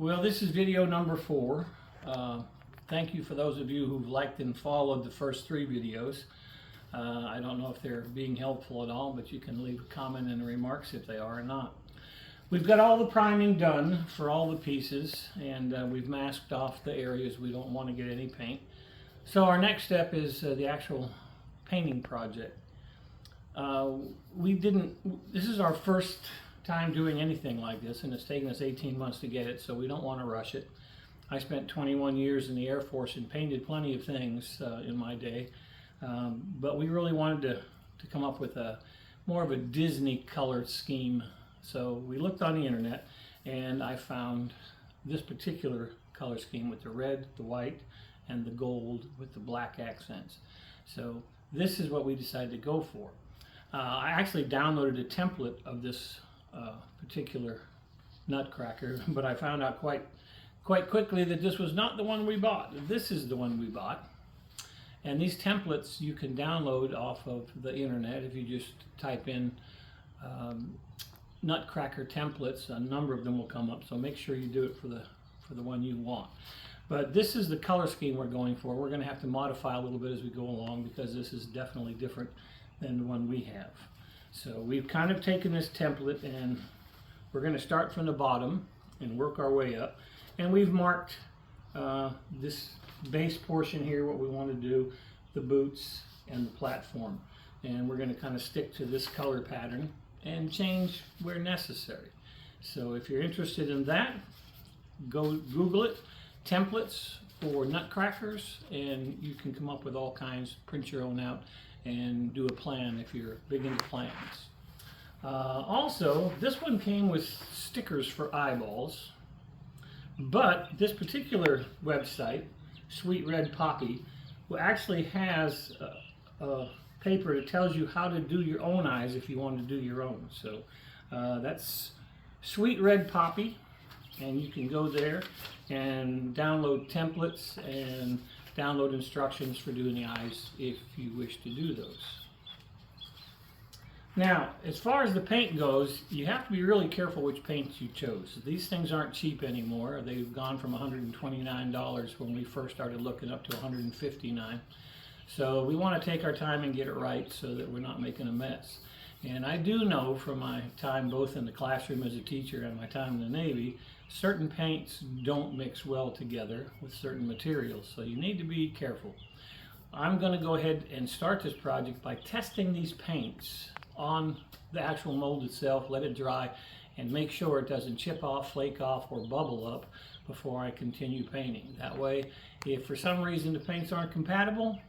Well, this is video number 4. Thank you for those of you who've liked and followed the first 3 videos. I don't know if they're being helpful at all, but you can leave a comment and remarks if they are or not. We've got all the priming done for all the pieces, and we've masked off the areas we don't want to get any paint. So our next step is the actual painting project. This is our first time doing anything like this, and it's taken us 18 months to get it, so we don't want to rush it. I spent 21 years in the Air Force and painted plenty of things in my day, but we really wanted to come up with more of a Disney color scheme. So we looked on the internet, and I found this particular color scheme with the red, the white, and the gold with the black accents. So this is what we decided to go for. I actually downloaded a template of this particular Nutcracker, but I found out quite quickly that this was not the one we bought. This is the one we bought. And these templates you can download off of the internet if you just type in Nutcracker templates. A number of them will come up, so make sure you do it for the one you want. But this is the color scheme we're going for. We're going to have to modify a little bit as we go along because this is definitely different than the one we have. So we've kind of taken this template and we're going to start from the bottom and work our way up. And we've marked this base portion here, what we want to do, the boots and the platform. And we're going to kind of stick to this color pattern and change where necessary. So if you're interested in that, go Google it, templates for Nutcrackers, and you can come up with all kinds, print your own out, and do a plan if you're big into plans. Also, this one came with stickers for eyeballs, but this particular website, Sweet Red Poppy, actually has a paper that tells you how to do your own eyes if you want to do your own. So that's Sweet Red Poppy, and you can go there and download templates and download instructions for doing the eyes if you wish to do those. Now, as far as the paint goes, you have to be really careful which paints you chose. These things aren't cheap anymore. They've gone from $129 when we first started looking up to $159. So we want to take our time and get it right so that we're not making a mess. And I do know from my time both in the classroom as a teacher and my time in the Navy, certain paints don't mix well together with certain materials, so you need to be careful. I'm going to go ahead and start this project by testing these paints on the actual mold itself, let it dry, and make sure it doesn't chip off, flake off, or bubble up before I continue painting. That way, if for some reason the paints aren't compatible,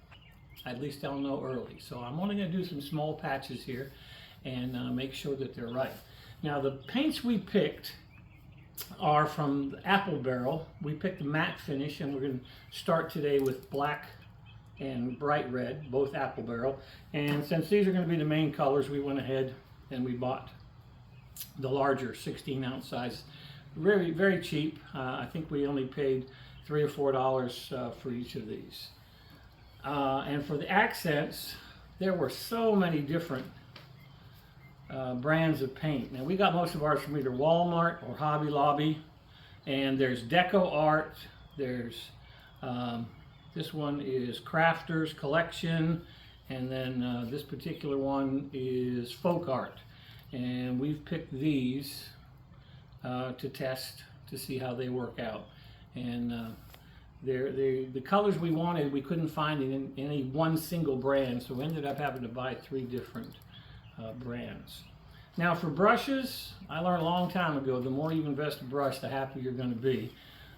at least I'll know early. So I'm only going to do some small patches here and make sure that they're right. Now the paints we picked are from the Apple Barrel. We picked the matte finish, and we're going to start today with black and bright red, both Apple Barrel. And since these are going to be the main colors, we went ahead and we bought the larger 16-ounce size. Very, very cheap. I think we only paid $3 or $4 for each of these. And for the accents, there were so many different brands of paint. Now we got most of ours from either Walmart or Hobby Lobby, and there's Deco Art, there's this one is Crafters Collection, and then this particular one is Folk Art. And we've picked these to test to see how they work out. And the colors we wanted, we couldn't find in any one single brand, so we ended up having to buy 3 different brands. Now for brushes, I learned a long time ago, the more you invest in a brush, the happier you're going to be.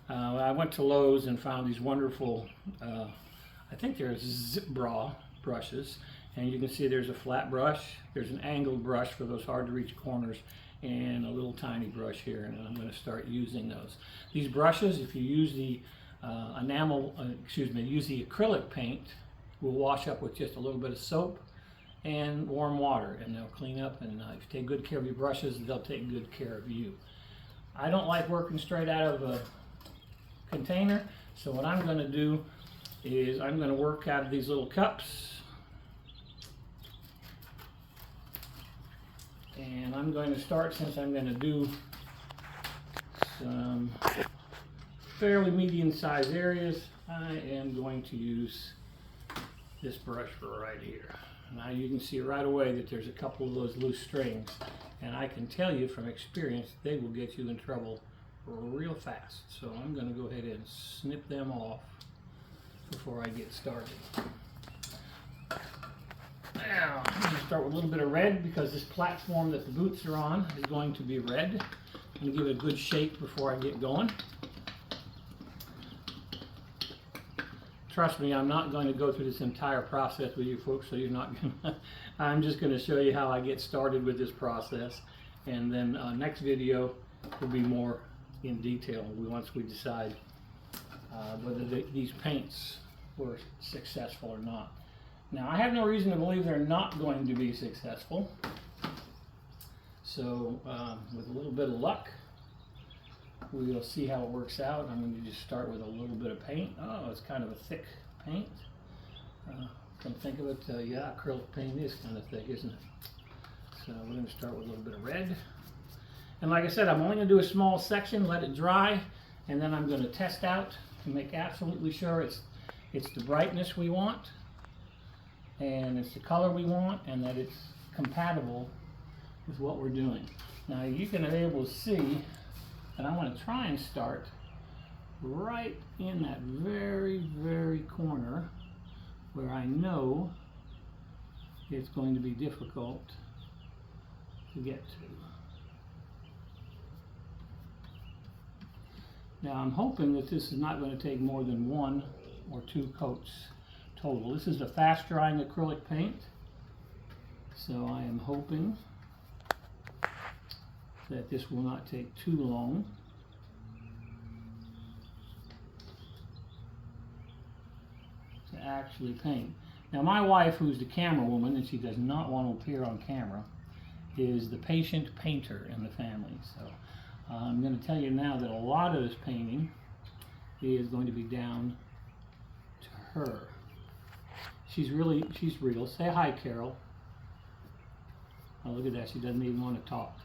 I went to Lowe's and found these wonderful, I think they're zip bra brushes, and you can see there's a flat brush, there's an angled brush for those hard to reach corners, and a little tiny brush here, and I'm going to start using those. These brushes, if you use the use the acrylic paint, will wash up with just a little bit of soap and warm water, and they'll clean up, and if you take good care of your brushes, they'll take good care of you. I don't like working straight out of a container, so what I'm going to do is I'm going to work out of these little cups, and I'm going to start, since I'm going to do some fairly medium-sized areas, I am going to use this brush for right here. Now you can see right away that there's a couple of those loose strings, and I can tell you from experience they will get you in trouble real fast. So I'm going to go ahead and snip them off before I get started. Now I'm going to start with a little bit of red because this platform that the boots are on is going to be red. I'm going to give it a good shake before I get going. Trust me, I'm not going to go through this entire process with you folks, so you're not going to, I'm just going to show you how I get started with this process, and then next video will be more in detail once we decide whether these paints were successful or not. Now, I have no reason to believe they're not going to be successful, so with a little bit of luck, we'll see how it works out. I'm going to just start with a little bit of paint. Oh, it's kind of a thick paint. Come think of it, yeah, acrylic paint is kind of thick, isn't it? So we're going to start with a little bit of red. And like I said, I'm only going to do a small section, let it dry, and then I'm going to test out to make absolutely sure it's the brightness we want, and it's the color we want, and that it's compatible with what we're doing. Now you can be able to see, and I want to try and start right in that very, very corner where I know it's going to be difficult to get to. Now I'm hoping that this is not going to take more than 1 or 2 coats total. This is a fast drying acrylic paint, so I am hoping that this will not take too long. To actually paint. Now my wife, who's the camera woman, and she does not want to appear on camera, is the patient painter in the family. So I'm going to tell you now that a lot of this painting is going to be down to her. She's real. Say hi, Carol. Oh, look at that. She doesn't even want to talk.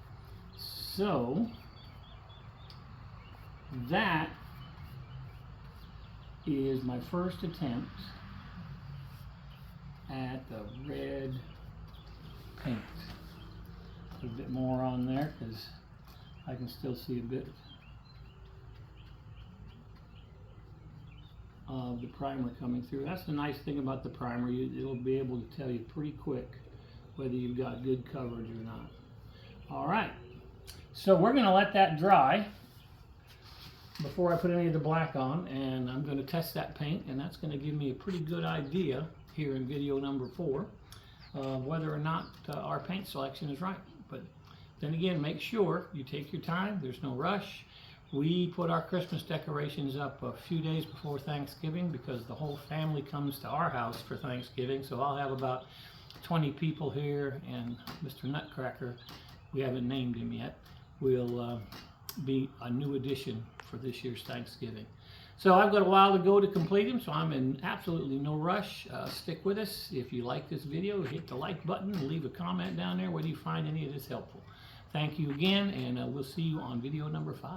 So that is my first attempt at the red paint. Put a bit more on there because I can still see a bit of the primer coming through. That's the nice thing about the primer. It'll be able to tell you pretty quick whether you've got good coverage or not. All right, so we're going to let that dry before I put any of the black on, and I'm going to test that paint, and that's going to give me a pretty good idea here in video number 4 of whether or not our paint selection is right. But then again, make sure you take your time. There's no rush. We put our Christmas decorations up a few days before Thanksgiving because the whole family comes to our house for Thanksgiving, so I'll have about 20 people here, and Mr. Nutcracker, we haven't named him yet, will be a new addition for this year's Thanksgiving. So I've got a while to go to complete them, so I'm in absolutely no rush. Stick with us. If you like this video, hit the like button and leave a comment down there whether you find any of this helpful. Thank you again, and we'll see you on video number 5.